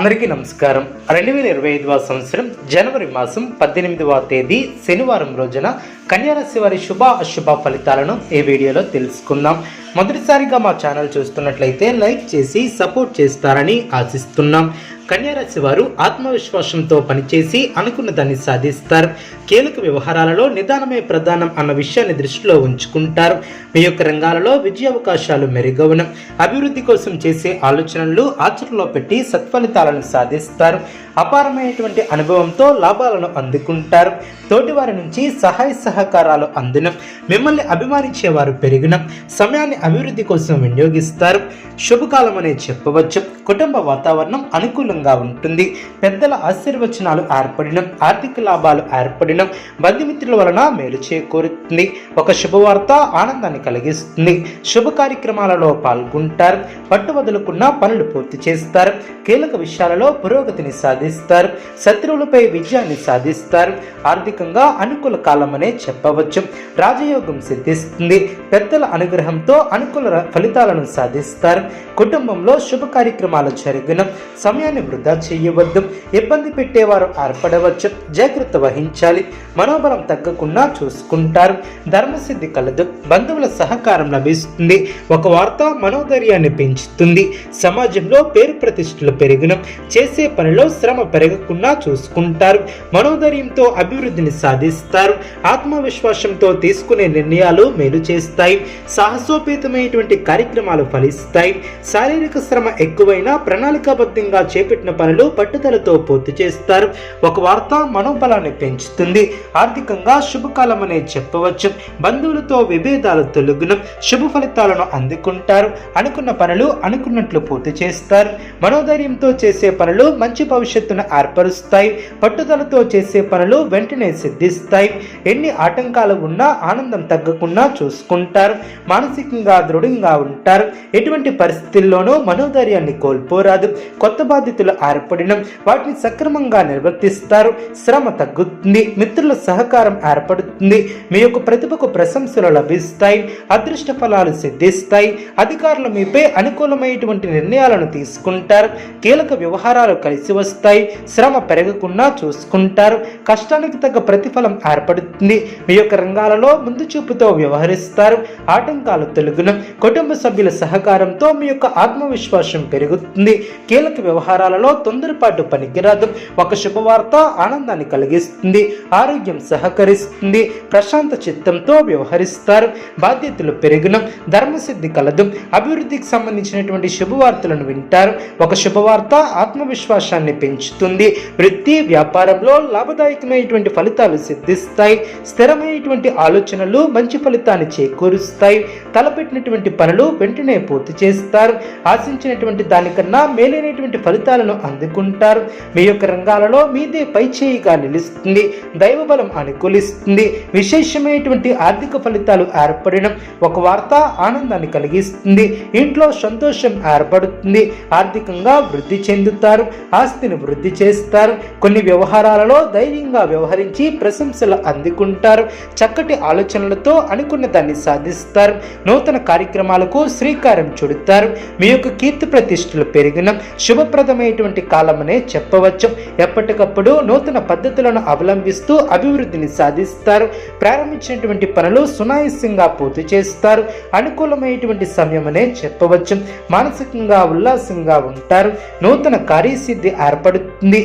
అందరికీ నమస్కారం. 2025వ సంవత్సరం జనవరి మాసం 18వ తేదీ శనివారం రోజున కన్యా రాశి వారి శుభ అశుభ ఫలితాలను ఈ వీడియోలో తెలుసుకుందాం. మొదటిసారిగా మా ఛానల్ చూస్తున్నట్లయితే లైక్ చేసి సపోర్ట్ చేస్తారని ఆశిస్తున్నాం. కన్యా రాశి వారు ఆత్మవిశ్వాసంతో పనిచేసి అనుకున్న దాన్ని సాధిస్తారు. కీలక వ్యవహారాలలో నిదానమే ప్రధానం అన్న విషయాన్ని దృష్టిలో ఉంచుకుంటారు. మీ యొక్క రంగాలలో విజయ అవకాశాలు మెరుగవనం. అభివృద్ధి కోసం చేసే ఆలోచనలు ఆచరణలో పెట్టి సత్ఫలితాలను సాధిస్తారు. అపారమైనటువంటి అనుభవంతో లాభాలను అందుకుంటారు. తోటివారి నుంచి సహాయ సహకారాలు అందినం. మిమ్మల్ని అభిమానించేవారు పెరిగినం. సమయాన్ని అభివృద్ధి కోసం వినియోగిస్తారు. శుభకాలం అనే చెప్పవచ్చు. కుటుంబ వాతావరణం అనుకూలంగా ఉంటుంది. పెద్దల ఆశీర్వచనాలు ఏర్పడినం. ఆర్థిక లాభాలు ఏర్పడినం. బంధుమిత్రుల వలన మేలు చేకూరుతుంది. ఒక శుభవార్త ఆనందాన్ని కలిగిస్తుంది. శుభ కార్యక్రమాలలో పాల్గొంటారు. పట్టు వదులుకున్న పనులు పూర్తి చేస్తారు. కీలక విషయాలలో పురోగతిని సాధిస్తారు. శత్రువులపై విజయాన్ని సాధిస్తారు. ఆర్థికంగా అనుకూల కాలం అనే చెప్పవచ్చు. రాజయోగం సిద్ధిస్తుంది. పెద్దల అనుగ్రహంతో అనుకూల ఫలితాలను సాధిస్తారు. కుటుంబంలో శుభ కార్యక్రమాలు జరిగిన సమయాన్ని వృధా చేయవద్దు. ఇబ్బంది పెట్టేవారు ఏర్పడవచ్చు. జాగ్రత్త వహించాలి. మనోబలం తగ్గకుండా చూసుకుంటారు. ధర్మసిద్ధి కలదు. బంధువుల సహకారం లభిస్తుంది. ఒక వార్త మనోధైర్యాన్ని పెంచుతుంది. సమాజంలో పేరు ప్రతిష్టలు పెరిగిన చేసే పనిలో శ్రమ పెరగకుండా చూసుకుంటారు. మనోధైర్యంతో అభివృద్ధిని సాధిస్తారు. ఆత్మవిశ్వాసంతో తీసుకునే నిర్ణయాలు మేలు చేస్తాయి. సాహసోపేతమైనటువంటి కార్యక్రమాలు ఫలిస్తాయి. శారీరక శ్రమ ఎక్కువైనా ప్రణాళికాబద్ధంగా చేపట్టిన పనులు పట్టుదలతో పూర్తి చేస్తారు. ఒక వార్త మనోబలాన్ని పెంచుతుంది. ఆర్థికంగా శుభకాలం అనే చెప్పవచ్చు. బంధువులతో విభేదాలు తొలగును. శుభ ఫలితాలను అందుకుంటారు. అనుకున్న పనులు అనుకున్నట్లు పూర్తి చేస్తారు. మనోధైర్యంతో చేసే పనులు మంచి భవిష్యత్తును ఏర్పరుస్తాయి. పట్టుదలతో చేసే పనులు వెంటనే సిద్ధిస్తాయి. ఎన్ని ఆటంకాలు ఉన్నా ఆనందం తగ్గకుండా చూసుకుంటారు. మానసికంగా దృఢంగా ఉంటారు. ఎటువంటి పరిస్థితుల్లోనూ మనోధైర్యాన్ని కోల్పోరాదు. కొత్త బాధ్యతలు ఏర్పడిన వాటిని సక్రమంగా నిర్వర్తిస్తారు. శ్రమ తగ్గుతుంది. మిత్రుల సహకారం ఏర్పడుతుంది. మీ యొక్క ప్రతిభకు ప్రశంసలు లభిస్తాయి. అదృష్ట ఫలాలు సిద్ధిస్తాయి. అధికారులు మీపై అనుకూలమైనటువంటి నిర్ణయాలను తీసుకుంటారు. కీలక వ్యవహారాలు కలిసి వస్తాయి. శ్రమ పెరగకుండా చూసుకుంటారు. కష్టానికి తగ్గ ప్రతిఫలం ఏర్పడుతుంది. మీ యొక్క రంగాలలో ముందు చూపుతో వ్యవహరిస్తారు. ఆటంకాలు తొలగును. కుటుంబ సభ్యుల సహకారంతో మీ యొక్క ఆత్మవిశ్వాసం పెరుగుతుంది. కీలక వ్యవహారాలలో తొందరపాటు పనికిరాదు. ఒక శుభవార్త ఆనందాన్ని కలిగిస్తుంది. ఆరోగ్యం సహకరిస్తుంది. ప్రశాంత చిత్తంతో వ్యవహరిస్తారు. బాధ్యతలు పెరుగును. ధర్మసిద్ధి కలదు. అభివృద్ధికి సంబంధించినటువంటి శుభవార్తలను వింటారు. ఒక శుభవార్త ఆత్మవిశ్వాసాన్ని పెంచుతుంది. వృత్తి వ్యాపారంలో లాభదాయకమైనటువంటి ఫలితాలు సిద్ధిస్తాయి. స్థిరమైనటువంటి ఆలోచనలు మంచి ఫలితాన్ని చేకూరుస్తాయి. తలపెట్టినటువంటి పనులు వెంటనే పూర్తి చేస్తారు. ఆశించినటువంటి దానికన్నా మేలైనటువంటి ఫలితాలను అందుకుంటారు. మీ యొక్క రంగాలలో మీదే పైచేయిగా నిలుస్తుంది. దైవబలం అనుకూలిస్తుంది. విశేషమైనటువంటి ఆర్థిక ఫలితాలు ఏర్పడిన ఒక వార్త ఆనందాన్ని కలిగిస్తుంది. ఇంట్లో సంతోషం ఏర్పడుతుంది. ఆర్థికంగా వృద్ధి చెందుతారు. ఆస్తిని వృద్ధి చేస్తారు. కొన్ని వ్యవహారాలలో ధైర్యంగా వ్యవహరించి ప్రశంసలు అందుకుంటారు. చక్కటి ఆలోచనలతో అనుకున్న దాన్ని సాధిస్తారు. నూతన కార్యక్రమాలకు శ్రీకారం చుడతారు. మీ యొక్క కీర్తి ప్రతిష్టలు పెరిగిన శుభప్రదమైనటువంటి కాలమనే చెప్పవచ్చు. ఎప్పటికప్పుడు నూతన పద్ధతులను అవలంబిస్తూ అభివృద్ధిని సాధిస్తారు. ప్రారంభించినటువంటి పనులు సునాయాసంగా పూర్తి చేస్తారు. అనుకూలమైనటువంటి సమయమనే చెప్పవచ్చు. మానసికంగా ఉల్లాసంగా ఉంటారు. నూతన కార్యసిద్ధి ఏర్పడుతుంది.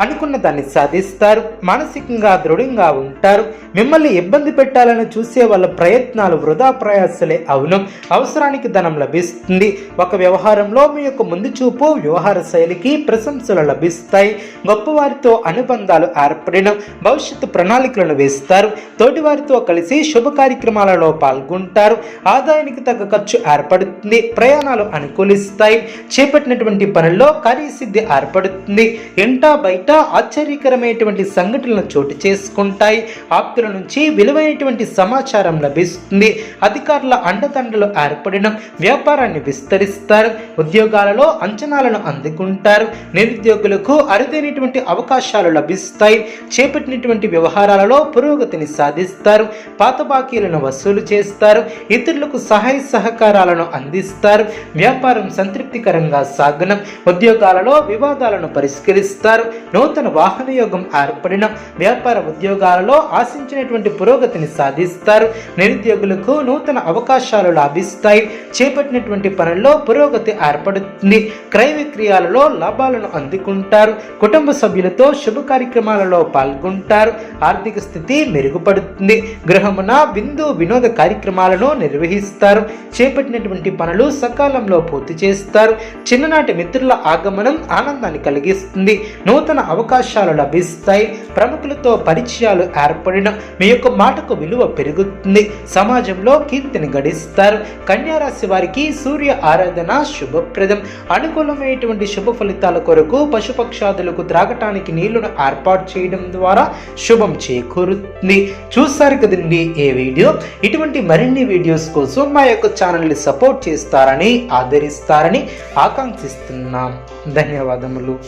అనుకున్న దాన్ని సాధిస్తారు. మానసికంగా దృఢంగా ఉంటారు. మిమ్మల్ని ఇబ్బంది పెట్టాలని చూసే వాళ్ళ ప్రయత్నాలు వృధా ప్రయాసలే అవును. అవసరానికి ధనం లభిస్తుంది. ఒక వ్యవహారంలో మీ యొక్క ముందు చూపు వ్యవహార శైలికి ప్రశంసలు లభిస్తాయి. గొప్పవారితో అనుబంధాలు ఏర్పడిన భవిష్యత్తు ప్రణాళికలను వేస్తారు. తోటివారితో కలిసి శుభ కార్యక్రమాలలో పాల్గొంటారు. ఆదాయానికి తగ్గ ఖర్చు ఏర్పడుతుంది. ప్రయాణాలు అనుకూలిస్తాయి. చేపట్టినటువంటి పనుల్లో కార్యసిద్ధి ఏర్పడుతుంది. ఇంటా బయట ఆశ్చర్యకరమైనటువంటి సంఘటనలు చోటు చేసుకుంటాయి. ఆప్తుల నుంచి విలువైనటువంటి సమాచారం లభిస్తుంది. అధికారుల అండదండలు ఏర్పడిన వ్యాపారాన్ని విస్తరిస్తారు. ఉద్యోగాలలో అంచనాలను అందుకుంటారు. నిరుద్యోగులకు అరుదైనటువంటి అవకాశాలు లభిస్తాయి. చేపట్టినటువంటి వ్యవహారాలలో పురోగతిని సాధిస్తారు. పాత బాకీలను వసూలు చేస్తారు. ఇతరులకు సహాయ సహకారాలను అందిస్తారు. వ్యాపారం సంతృప్తికరంగా సాగనం. ఉద్యోగాలలో వివాదాలను పరిష్కరిస్తారు. నూతన వాహన యోగం ఏర్పడిన వ్యాపార ఉద్యోగాలలో ఆశించినటువంటి పురోగతిని సాధిస్తారు. నిరుద్యోగులకు నూతన అవకాశాలు లాభిస్తాయి. చేపట్టినటువంటి పనుల్లో పురోగతి ఏర్పడుతుంది. క్రయ విక్రయాలలో లాభాలను అందుకుంటారు. కుటుంబ సభ్యులతో శుభ కార్యక్రమాలలో పాల్గొంటారు. ఆర్థిక స్థితి మెరుగుపడుతుంది. గృహమున విందు వినోద కార్యక్రమాలను నిర్వహిస్తారు. చేపట్టినటువంటి పనులు సకాలంలో పూర్తి చేస్తారు. చిన్ననాటి మిత్రుల ఆగమనం ఆనందాన్ని కలిగిస్తుంది. నూతన అవకాశాలు లభిస్తాయి. ప్రముఖులతో పరిచయాలు ఏర్పడిన మీ యొక్క మాటకు విలువ పెరుగుతుంది. సమాజంలో కీర్తిని గడిస్తారు. కన్యా రాశి వారికి సూర్య ఆరాధన శుభప్రదం. అనుకూలమైనటువంటి శుభ ఫలితాల కొరకు పశుపక్షాదులకు త్రాగటానికి నీళ్లను ఏర్పాటు చేయడం ద్వారా శుభం చేకూరుతుంది. చూస్తారు కదండి ఈ వీడియో. ఇటువంటి మరిన్ని వీడియోస్ కోసం మా యొక్క ఛానల్ని సపోర్ట్ చేస్తారని ఆదరిస్తారని ఆకాంక్షిస్తున్నాం. ధన్యవాదములు.